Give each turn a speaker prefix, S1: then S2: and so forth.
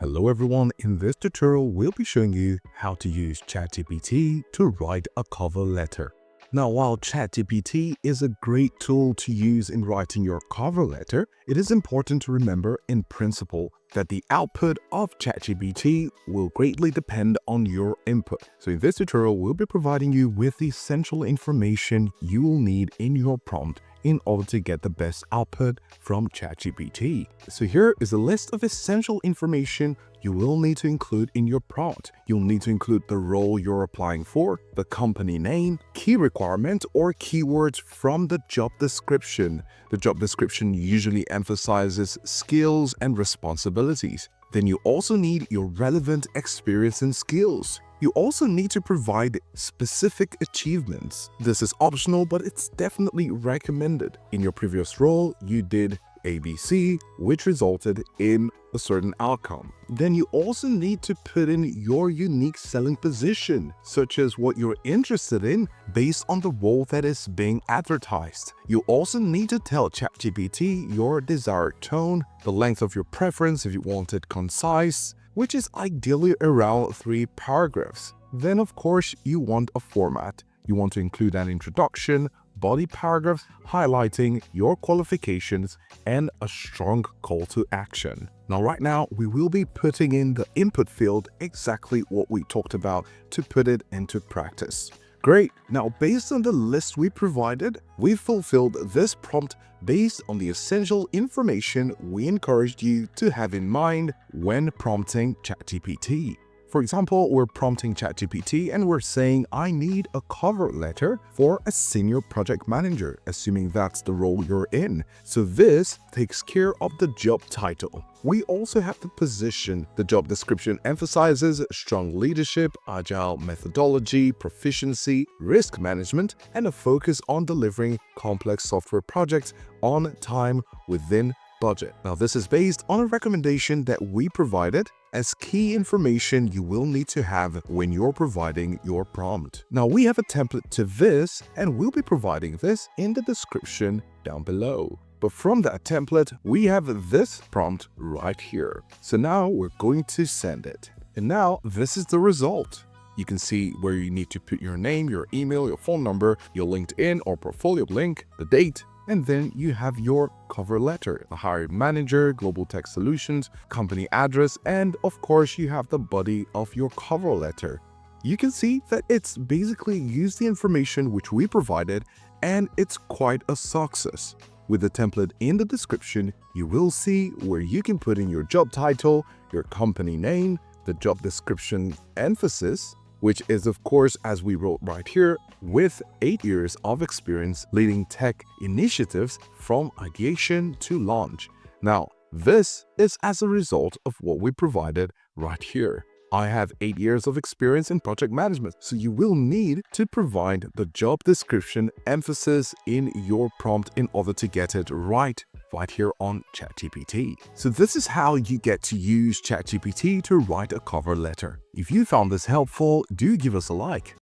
S1: Hello everyone, in this tutorial we'll be showing you how to use ChatGPT to write a cover letter. Now, while ChatGPT is a great tool to use in writing your cover letter, it is important to remember in principle that the output of ChatGPT will greatly depend on your input. So in this tutorial, we'll be providing you with the essential information you will need in your prompt in order to get the best output from ChatGPT. So here is a list of essential information you will need to include in your prompt. You'll need to include the role you're applying for, the company name, key requirements or keywords from the job description. The job description usually emphasizes skills and responsibilities. Then you also need your relevant experience and skills. You also need to provide specific achievements. This is optional, but it's definitely recommended. In your previous role, you did ABC, which resulted in a certain outcome. Then you also need to put in your unique selling position, such as what you're interested in based on the role that is being advertised. You also need to tell ChatGPT your desired tone, the length of your preference if you want it concise, which is ideally around 3 paragraphs. Then of course you want a format. You want to include an introduction, body paragraphs highlighting your qualifications, and a strong call to action. Now right now we will be putting in the input field exactly what we talked about to put it into practice. Great. Now, based on the list we provided, we fulfilled this prompt based on the essential information we encouraged you to have in mind when prompting ChatGPT. For example, we're prompting ChatGPT and we're saying, I need a cover letter for a senior project manager, assuming that's the role you're in. So this takes care of the job title. We also have the position. The job description emphasizes strong leadership, agile methodology, proficiency, risk management, and a focus on delivering complex software projects on time within budget. Now, this is based on a recommendation that we provided as key information you will need to have when you're providing your prompt. Now, we have a template to this, and we'll be providing this in the description down below. But from that template, we have this prompt right here. So now we're going to send it. And now this is the result. You can see where you need to put your name, your email, your phone number, your LinkedIn or portfolio link, the date, and then you have your cover letter, the hiring manager, Global Tech Solutions, company address, and of course you have the body of your cover letter. You can see that it's basically used the information which we provided, and it's quite a success. With the template in the description, you will see where you can put in your job title, your company name, the job description emphasis, which is of course, as we wrote right here, with 8 years of experience leading tech initiatives from ideation to launch. Now, this is as a result of what we provided right here. I have 8 years of experience in project management, so you will need to provide the job description emphasis in your prompt in order to get it right here on ChatGPT. So this is how you get to use ChatGPT to write a cover letter. If you found this helpful, do give us a like.